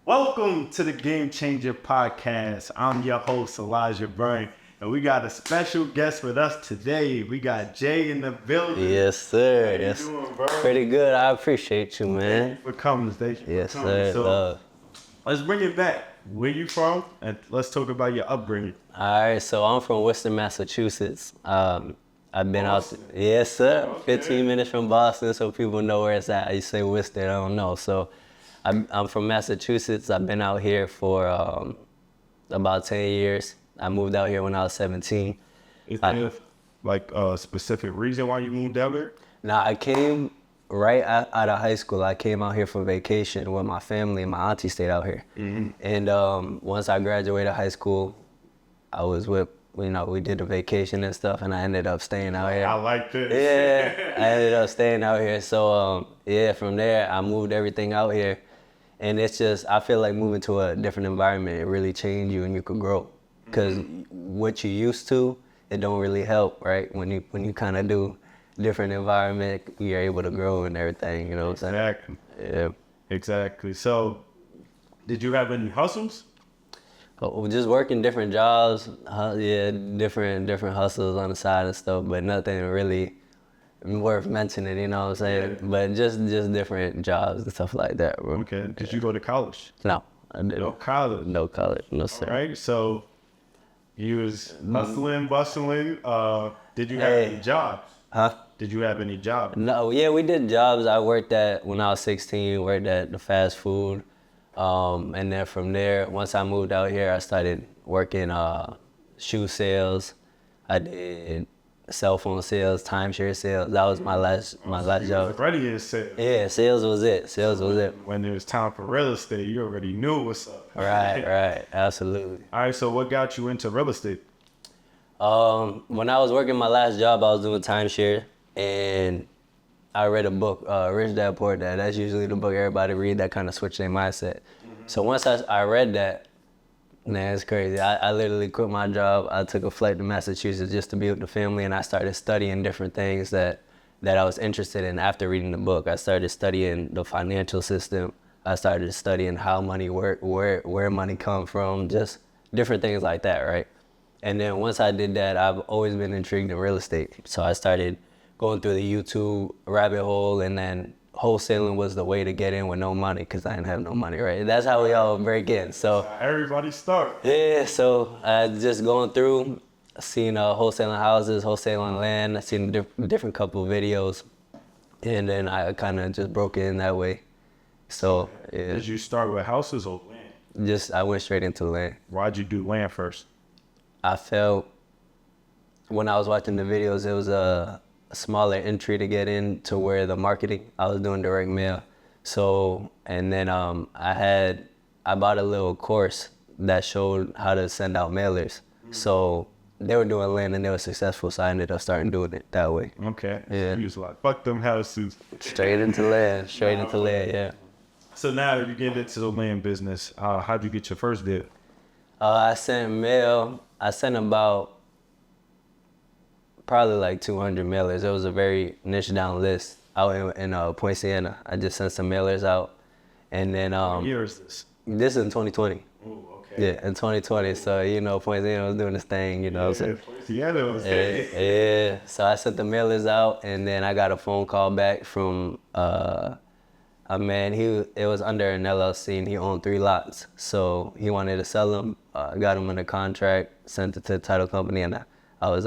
Welcome to the Game Changer Podcast. I'm your host, Elijah Byrne, and we got a special guest with us today. We got Jay in the building. Yes, sir. How Yes. you doing, bro? Pretty good. I appreciate you, man. Thank you for coming. Thank you Yes, for coming. sir. So, let's bring it back. Where you from? And let's talk about your upbringing. All right, so I'm from Worcester, Massachusetts. I've been Boston. out. Yes, sir. Okay. 15 minutes from Boston, so people know where it's at. You say Worcester, I don't know. So I'm from Massachusetts. I've been out here for about 10 years. I moved out here when I was 17. Is there like a specific reason why you moved out here? Now, I came right out of high school. I came out here for vacation with my family, and my auntie stayed out here. Mm-hmm. And once I graduated high school, I was with, we did a vacation and stuff, and I ended up staying out here. I like this. Yeah, I ended up staying out here. So, from there, I moved everything out here. And it's just, I feel like moving to a different environment, it really changed you and you could grow. Because what you used to, it don't really help, right? When you kind of do different environment, you're able to grow and everything, you know what I'm saying? Exactly. Yeah. Exactly. So, did you have any hustles? Just working different jobs, different hustles on the side and stuff, but nothing really worth mentioning, you know what I'm saying? Yeah. But just different jobs and stuff like that, bro. Okay. Did you go to college? No, I didn't. No college? No college, no sir. All right. So, you was hustling, bustling. Did you have any jobs? Huh? Did you have any jobs? No, yeah, we did jobs. I worked when I was 16, worked at the fast food. And then from there, once I moved out here, I started working shoe sales. I did cell phone sales, timeshare sales. That was my last job. Already in sales. Yeah, sales was it. Sales was it. When it was time for real estate, you already knew what's up. Right, absolutely. All right, so what got you into real estate? When I was working my last job, I was doing timeshare, and I read a book, Rich Dad Poor Dad. That's usually the book everybody read that kind of switch their mindset. Mm-hmm. So once I read that, man, it's crazy. I literally quit my job. I took a flight to Massachusetts just to be with the family, and I started studying different things that I was interested in after reading the book. I started studying the financial system. I started studying how money work, where money come from, just different things like that, right? And then once I did that, I've always been intrigued in real estate. So I started going through the YouTube rabbit hole, and then wholesaling was the way to get in with no money because I didn't have no money, right? That's how we all break in. So everybody start. Yeah, so I just going through, seeing wholesaling houses, wholesaling land, I seen different couple of videos, and then I kind of just broke in that way. So yeah. Did you start with houses or land? I went straight into land. Why'd you do land first? I felt when I was watching the videos, it was a smaller entry to get into where the marketing, I was doing direct mail. So, and then I bought a little course that showed how to send out mailers. So they were doing land and they were successful, so I ended up starting doing it that way. Okay. Yeah. So you was like, fuck them houses. Straight into land, yeah. So now you get into the land business. How'd you get your first deal? I sent mail. I sent about probably like 200 mailers. It was a very niche down list out in Point Siena. I just sent some mailers out, and then what year is this? This is in 2020. Oh, okay. Yeah, in 2020. So Point Siena was doing this thing. You know what I'm saying? Point Siena was Yeah. So I sent the mailers out, and then I got a phone call back from a man. It was under an LLC, and he owned 3 lots. So he wanted to sell them. Got him under contract, sent it to the title company, and I was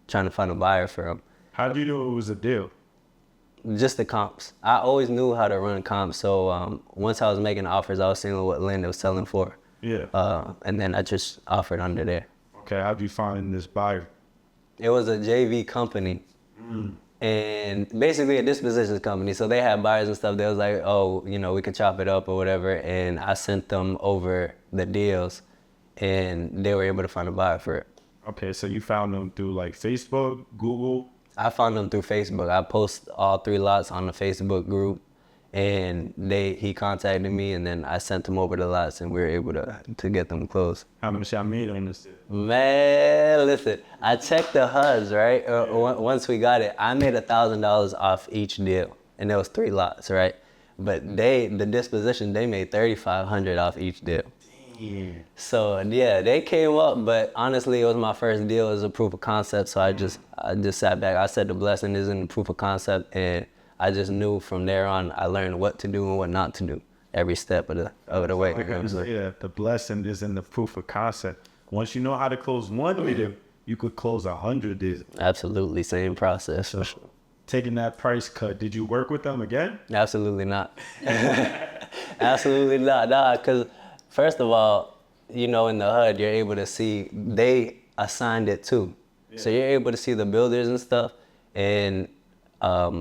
trying to find a buyer for him. How do you know it was a deal? Just the comps. I always knew how to run comps. So once I was making offers, I was seeing what land it was selling for. Yeah. And then I just offered under there. Okay. How'd you find this buyer? It was a JV company. And basically a dispositions company. So they had buyers and stuff. They was like, oh, we could chop it up or whatever. And I sent them over the deals, and they were able to find a buyer for it. Okay, so you found them through like Facebook, Google? I found them through Facebook. I post all 3 lots on the Facebook group, and he contacted me, and then I sent them over the lots, and we were able to get them closed. How much I made on this? Man, listen, I checked the HUDs, right? Once we got it, I made $1,000 off each deal, and there was 3 lots, right? But the disposition, they made $3,500 off each deal. Yeah. So yeah, they came up, but honestly, it was my first deal as a proof of concept. So I just sat back. I said the blessing is in the proof of concept, and I just knew from there on. I learned what to do and what not to do every step of the way. Like I say that the blessing is in the proof of concept. Once you know how to close one deal, you could close 100 deals. Absolutely, same process. Taking that price cut, did you work with them again? Absolutely not. Absolutely not. Nah, because first of all, you know, in the HUD, you're able to see, they assigned it too. Yeah. So you're able to see the builders and stuff. And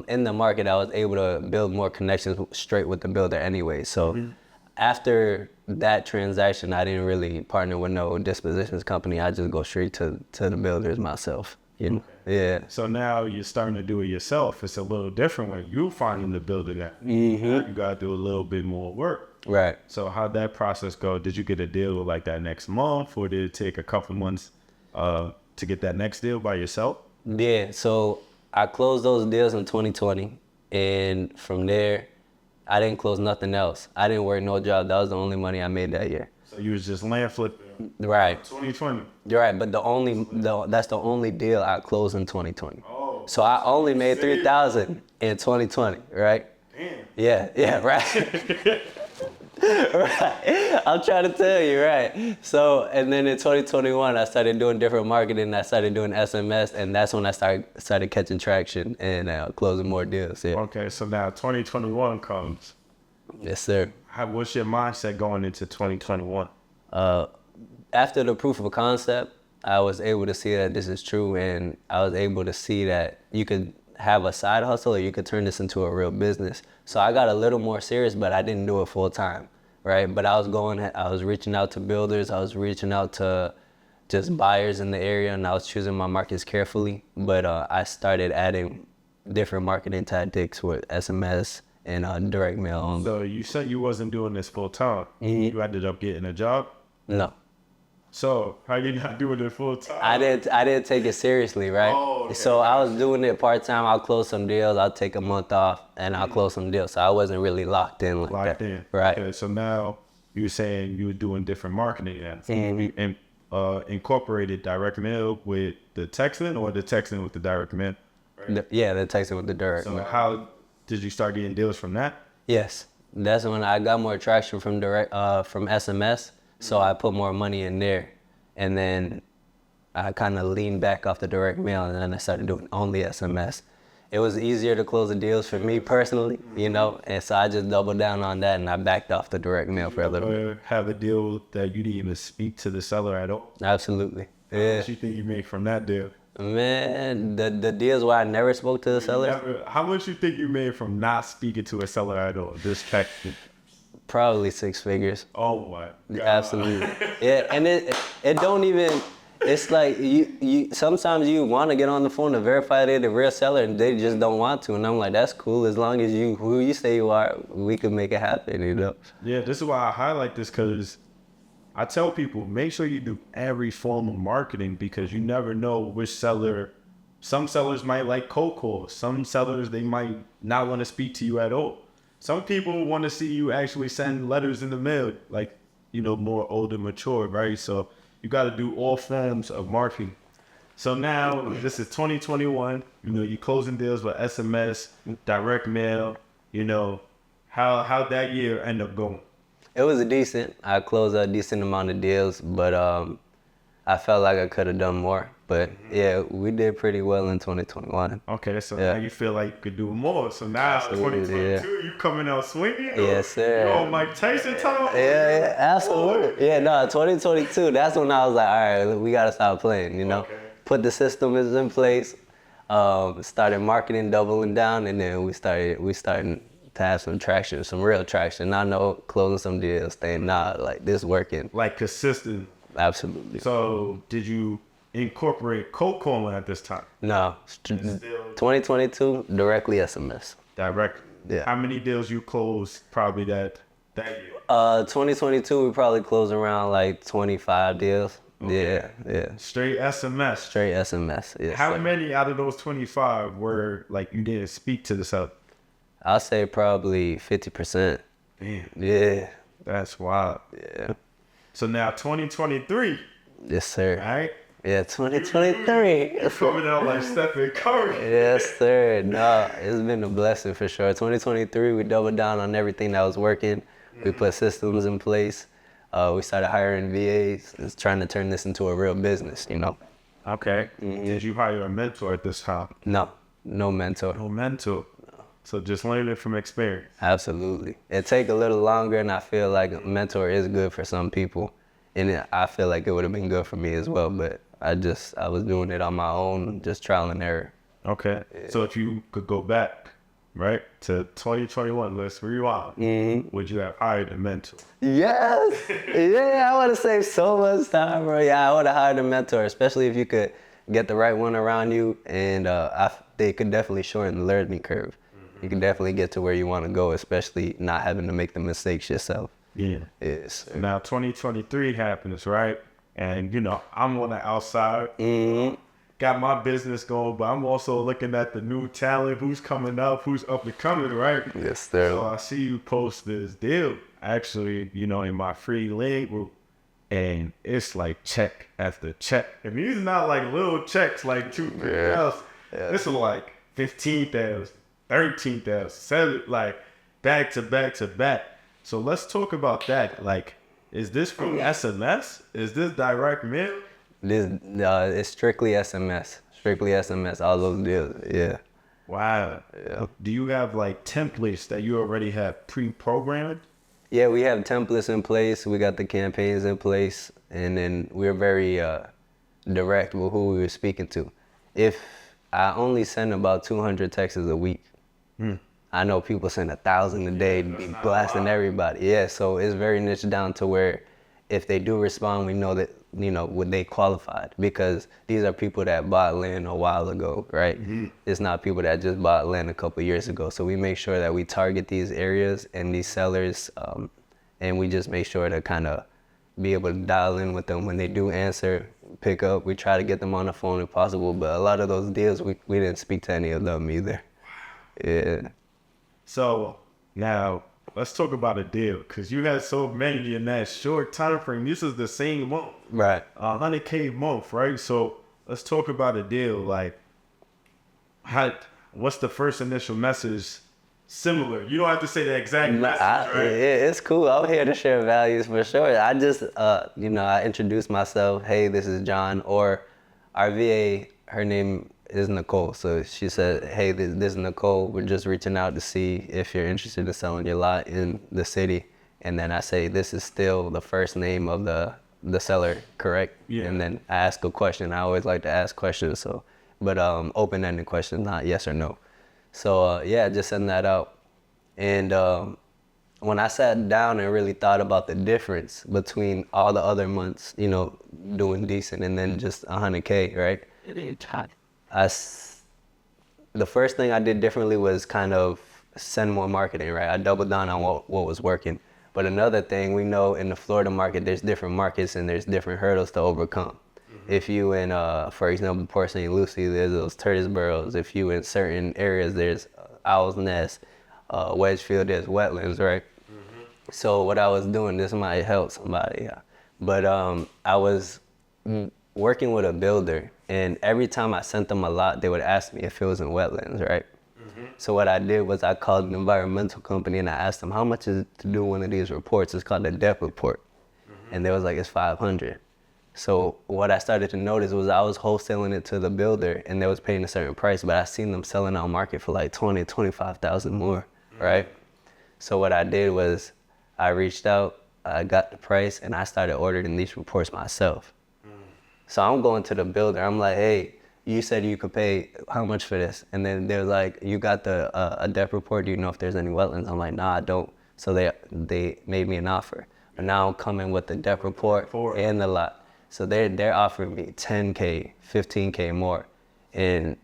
in the market, I was able to build more connections straight with the builder anyway. So after that transaction, I didn't really partner with no dispositions company. I just go straight to the builders myself. You know? Yeah. So now you're starting to do it yourself. It's a little different when you finding the builder that you got to do a little bit more work. Right. So how'd that process go? Did you get a deal like that next month, or did it take a couple months to get that next deal by yourself? Yeah. So I closed those deals in 2020, and from there, I didn't close nothing else. I didn't work no job. That was the only money I made that year. So you was just land flipping. Right. 2020. You're right, but that's the only deal I closed in 2020. Oh, so I only made $3,000 in 2020, right? Damn. Yeah, right. Right. I'm trying to tell you, right? So, and then in 2021, I started doing different marketing. I started doing SMS, and that's when I started catching traction and closing more deals. Yeah. Okay, so now 2021 comes. Yes, sir. What's your mindset going into 2021? After the proof of concept, I was able to see that this is true, and I was able to see that you could have a side hustle or you could turn this into a real business. So I got a little more serious, but I didn't do it full time, right? But I was reaching out to builders, I was reaching out to just buyers in the area, and I was choosing my markets carefully. But I started adding different marketing tactics with SMS and direct mail. So you said you wasn't doing this full time. You ended up getting a job? No. So how you not doing it full time? I didn't take it seriously, right? Oh, okay. So I was doing it part time. I'll close some deals. I'll take a month off and I'll close some deals. So I wasn't really locked in like Locked that. in. Right. Okay, so now you were saying you were doing different marketing and incorporated direct mail with the texting, or the texting with the direct mail? Right? The texting with the direct So mail. how did you start getting deals from that? Yes. That's when I got more traction from from SMS. So I put more money in there, and then I kind of leaned back off the direct mail, and then I started doing only SMS. It was easier to close the deals for me personally, you know, and so I just doubled down on that, and I backed off the direct mail for a little bit. Have a deal that you didn't even speak to the seller at all? Absolutely. How Yeah. much you think you made from that deal? Man, the deals where I never spoke to the seller, How much you think you made from not speaking to a seller at all? Just texting. probably 6 figures. Oh my God. Absolutely. Yeah, and it don't even, it's like you sometimes you want to get on the phone to verify they're the real seller, and they just don't want to. And I'm like, that's cool. As long as who you say you are, we can make it happen, you know? Yeah, this is why I highlight this, because I tell people, make sure you do every form of marketing, because you never know which seller. Some sellers might like cold calls. Some sellers, they might not want to speak to you at all. Some people want to see you actually send letters in the mail, like, you know, more older, mature, right? So you got to do all forms of marketing. So now this is 2021, you know, you're closing deals with SMS, direct mail, you know, how'd that year end up going? It was decent. I closed a decent amount of deals, but I felt like I could have done more. But yeah, we did pretty well in 2021. Okay, so Yeah. now you feel like you could do more. So now it's 2022, you coming out swinging? Yes, sir. You on Mike Tyson time? Yeah, absolutely. Yeah, no, 2022, that's when I was like, all right, we got to stop playing, you know? Okay. Put the system in place, started marketing, doubling down, and then we started to have some traction, some real traction. I know closing some deals, saying, nah, like this working. Like consistent. Absolutely. So did you incorporate cold calling at this time? No, 2022, directly SMS. Direct. Yeah. How many deals you closed probably that year? 2022, we probably closed around like 25 deals. Okay. Yeah. Straight SMS. Straight SMS, yes. How sir. many out of those 25 were like you didn't speak to the seller? I'll say probably 50%. Damn, Yeah. that's wild. Yeah. So now 2023, Yes, sir. right? Yeah, 2023. You're coming out like Stephen Curry. Yes, sir. No, it's been a blessing for sure. 2023, we doubled down on everything that was working. We put systems in place. We started hiring VAs. It's trying to turn this into a real business, you know? Okay. Did you hire a mentor at this time? No, no mentor. No mentor. So just learn it from experience. Absolutely. It take a little longer, and I feel like a mentor is good for some people. And I feel like it would have been good for me as well, but I was doing it on my own, just trial and error. Okay. Yeah. So if you could go back, right, to 2021, let's rewind. Would you have hired a mentor? Yes. Yeah, I would have saved so much time, bro. Yeah, I would have hired a mentor, especially if you could get the right one around you, and they could definitely shorten the learning curve. You can definitely get to where you want to go, especially not having to make the mistakes yourself. Yeah. Yes. Sir. Now 2023 happens, right? And you know, I'm on the outside. Got my business going, but I'm also looking at the new talent, who's coming up, who's up and coming, right? Yes, sir. So I see you post this deal, actually, you know, in my free link group, and it's like check after check. And these are not like little checks, like 2,000. Yeah. This is like 15,000, 13,000, 7, like back to back to back. So let's talk about that. Like, is this from SMS? Is this direct mail? This it's strictly SMS. Strictly SMS. All those deals. Yeah. Wow. Yeah. Do you have like templates that you already have pre-programmed? Yeah, we have templates in place. We got the campaigns in place, and then we're very direct with who we were speaking to. If I only send about 200 texts a week, I know people send 1,000 a day to be blasting everybody. Yeah, so it's very niche down to where if they do respond, we know that, you know, would they qualified, because these are people that bought land a while ago, right? It's not people that just bought land a couple years ago. So we make sure that we target these areas and these sellers, and we just make sure to kind of be able to dial in with them when they do answer, pick up. We try to get them on the phone if possible, but a lot of those deals, we didn't speak to any of them either. Yeah. So now let's talk about a deal, because you had so many in that short time frame. This is the same month, right? 100K month, right? So let's talk about a deal. Like, what's the first initial message? Similar. You don't have to say the exact message, right? It's cool. I'm here to share values for sure. I just, you know, I introduced myself. Hey, this is John, or our VA. Her name is Nicole. So she said, hey, this is Nicole. We're just reaching out to see if you're interested in selling your lot in the city. And then I say, this is still the first name of the seller, correct? Yeah. And then I ask a question. I always like to ask questions. So, but open-ended questions, not yes or no. So yeah, just send that out. And when I sat down and really thought about the difference between all the other months, you know, doing decent and then just 100K, right? The first thing I did differently was kind of send more marketing, right? I doubled down on what was working. But another thing, we know in the Florida market, there's different markets and there's different hurdles to overcome. If you in, for example, Port St. Lucie, there's those turtle burrows. If you in certain areas, there's Owl's Nest, Wedgefield, there's wetlands, right? So what I was doing, this might help somebody, yeah. But I was working with a builder, and every time I sent them a lot, they would ask me if it was in wetlands, right? So what I did was I called an environmental company and I asked them, how much is it to do one of these reports? It's called a depth report. And they was like, it's 500. So what I started to notice was I was wholesaling it to the builder and they was paying a certain price, but I seen them selling on market for like 20, 25,000 more, right? So what I did was I reached out, I got the price, and I started ordering these reports myself. So I'm going to the builder, I'm like, hey, you said you could pay how much for this? And then they're like, you got the a depth report, do you know if there's any wetlands? I'm like, nah, I don't. So they made me an offer. And now I'm coming with the depth report and the lot. So they're offering me 10K, 15K more. And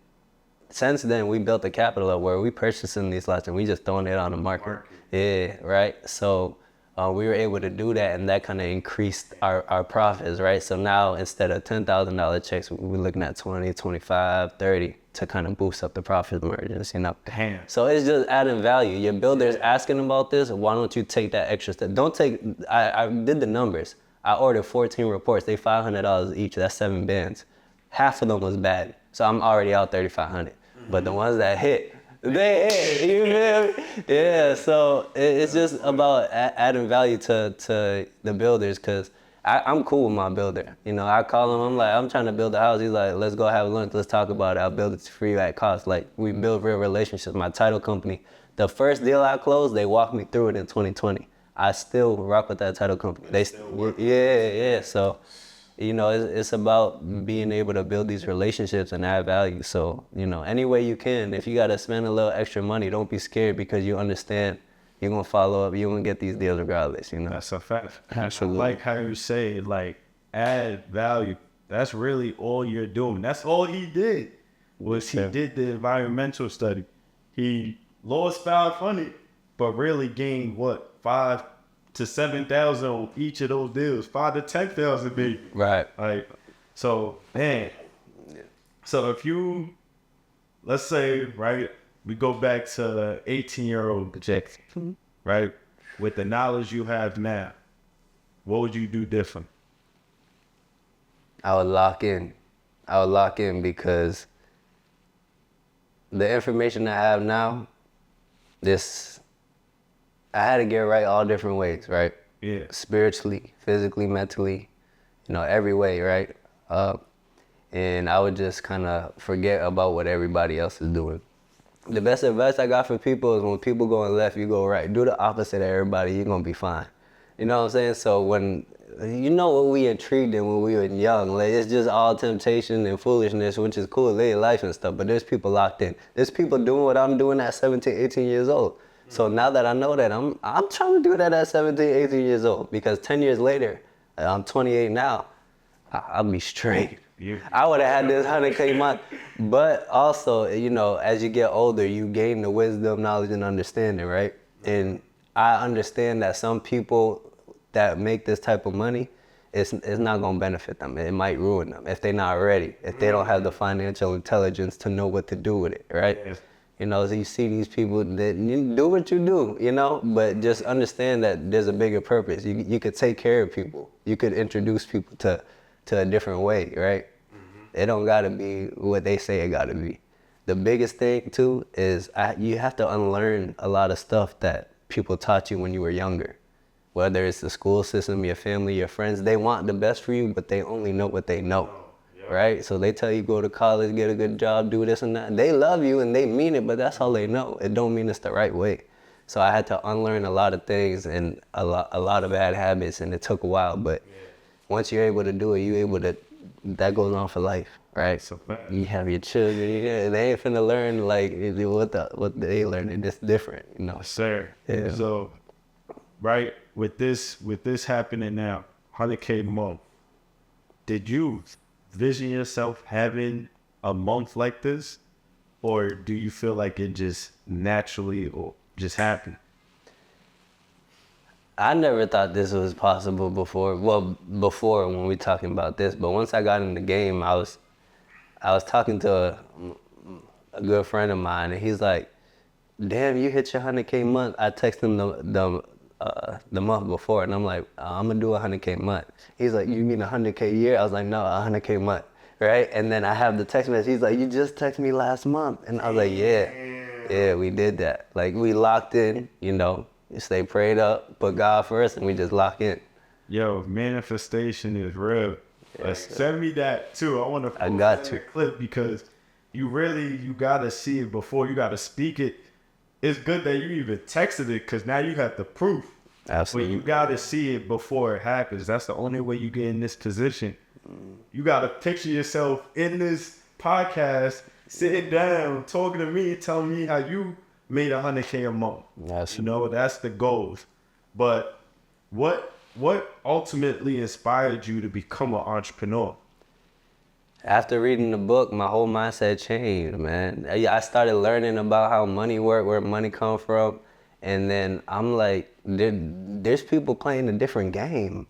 since then, we built a capital up where we purchasing these lots and we just throwing it on the market. Yeah, right? So we were able to do that, and that kind of increased our profits, right? So now instead of $10,000 checks, we're looking at 20, 25, 30, to kind of boost up the profit margins, you know. Damn. So it's just adding value. Your builder's asking about this. Why don't you take that extra step? Don't take. I did the numbers. I ordered 14 reports. They $500 each. That's 7 bands. Half of them was bad. So I'm already out 3,500. But the ones that hit, they hit. You feel me? Yeah. So it's just about adding value to the builders, because I'm cool with my builder. You know, I call him, I'm like, I'm trying to build a house. He's like, let's go have lunch, let's talk about it. I'll build it for you at cost. Like, we build real relationships. My title company, the first deal I closed, they walked me through it in 2020. I still rock with that title company. Yeah. So, you know, it's about being able to build these relationships and add value. So, you know, any way you can, if you got to spend a little extra money, don't be scared, because you understand you're going to follow up, you're going to get these deals regardless, you know? That's a fact. Absolutely. I like how you say, like, add value. That's really all you're doing. That's all he did, was he did the environmental study. He lost 500, but really gained, what, 5 to 7,000 on each of those deals. 5 to 10,000 maybe. Right. Like, so, man. So if you, let's say, right, we go back to the 18-year-old Jack, right? With the knowledge you have now, what would you do different? I would lock in. Because the information I have now, I had to get right all different ways, right? Yeah. Spiritually, physically, mentally, you know, every way, right? And I would just kind of forget about what everybody else is doing. The best advice I got for people is, when people going left, you go right. Do the opposite of everybody, you're going to be fine. You know what I'm saying? So when, you know what we intrigued in when we were young, like, it's just all temptation and foolishness, which is cool, live life and stuff, but there's people locked in. There's people doing what I'm doing at 17, 18 years old. So now that I know that, I'm trying to do that at 17, 18 years old, because 10 years later, I'm 28 now, I'll be straight. Yeah. I would have had this 100K month. But also, you know, as you get older, you gain the wisdom, knowledge, and understanding, right? And I understand that some people that make this type of money, it's not going to benefit them. It might ruin them if they're not ready, if they don't have the financial intelligence to know what to do with it, right? Yes. You know, so you see these people that, you do what you do, you know, but just understand that there's a bigger purpose. You could take care of people. You could introduce people to a different way, right? It don't gotta be what they say it gotta be. The biggest thing too is you have to unlearn a lot of stuff that people taught you when you were younger. Whether it's the school system, your family, your friends, they want the best for you, but they only know what they know, right? So they tell you go to college, get a good job, do this and that. They love you and they mean it, but that's all they know. It don't mean it's the right way. So I had to unlearn a lot of things and a lot of bad habits, and it took a while, but once you're able to do it, you're able to, that goes on for life, right? So fast. You have your children, they ain't finna learn like what they learning. It's different, you know. Sir. Yeah. So, right, with this happening now, 100K a month, did you vision yourself having a month like this? Or do you feel like it just naturally or just happened? I never thought this was possible before. Well, before when we talking about this, but once I got in the game, I was talking to a good friend of mine, and he's like, "Damn, you hit your 100K month." I texted him the month before, and I'm like, "I'm gonna do 100K month." He's like, "You mean 100K a year?" I was like, "No, 100K month." Right? And then I have the text message. He's like, "You just texted me last month," and I was like, "Yeah, we did that. Like, we locked in, you know." Stay prayed up, put God first, and we just lock in. Yo, manifestation is real. Send me that too. I want to. I got to. Clip, because you gotta see it before you gotta speak it. It's good that you even texted it, because now you have the proof. Absolutely. But you gotta see it before it happens. That's the only way you get in this position. You gotta picture yourself in this podcast, sitting down, talking to me, telling me how you made 100K a month. Yes. You know, that's the goals. But what ultimately inspired you to become an entrepreneur? After reading the book, my whole mindset changed, man. I started learning about how money works, where money come from, and then I'm like, there's people playing a different game.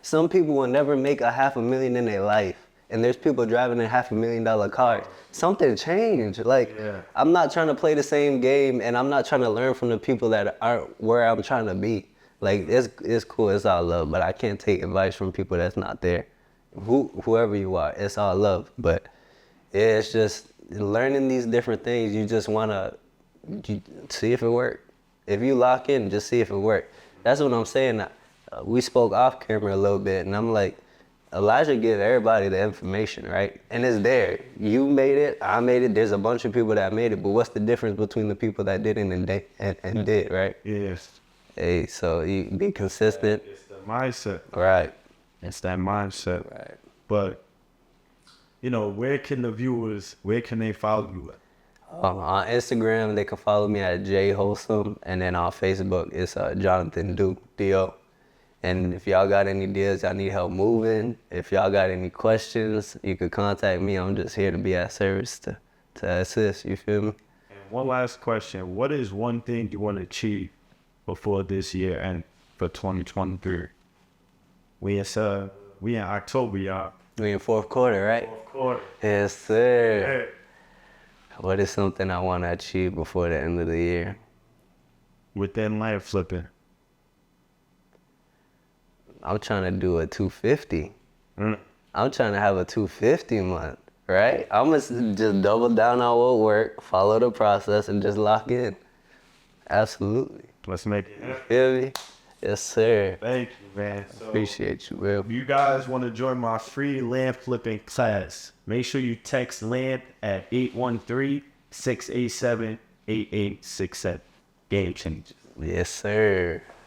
Some people will never make $500,000 in their life, and there's people driving in $500,000 cars. Something changed. Like, Yeah. I'm not trying to play the same game, and I'm not trying to learn from the people that aren't where I'm trying to be. Like, it's cool, it's all love, but I can't take advice from people that's not there. Whoever you are, it's all love. But it's just learning these different things. You just wanna see if it works. If you lock in, just see if it works. That's what I'm saying. We spoke off camera a little bit, and I'm like, Elijah give everybody the information, right? And it's there. You made it, I made it. There's a bunch of people that made it, but what's the difference between the people that didn't and did, right? Yes. Hey, so you be consistent. It's the mindset. Right. It's that mindset. Right. But, you know, where can they follow you at? On Instagram, they can follow me at jwholesome, and then on Facebook, it's Jonathan D.O. And if y'all got any deals, y'all need help moving, if y'all got any questions, you could contact me. I'm just here to be at service to assist, you feel me? And one last question. What is one thing you want to achieve before this year and for 2023? We in October, y'all. We in fourth quarter, right? Fourth quarter. Yes, sir. Hey. What is something I want to achieve before the end of the year? Within life flipping. I'm trying to do a 250. Mm. I'm trying to have a 250 month, right? I'm going to just double down on what work, follow the process, and just lock in. Absolutely. Let's make it happen. Feel me? Yes, sir. Thank you, man. So, Appreciate you, Will. if you guys want to join my free land flipping class, make sure you text land at 813-687-8867. Game changer. Yes, sir.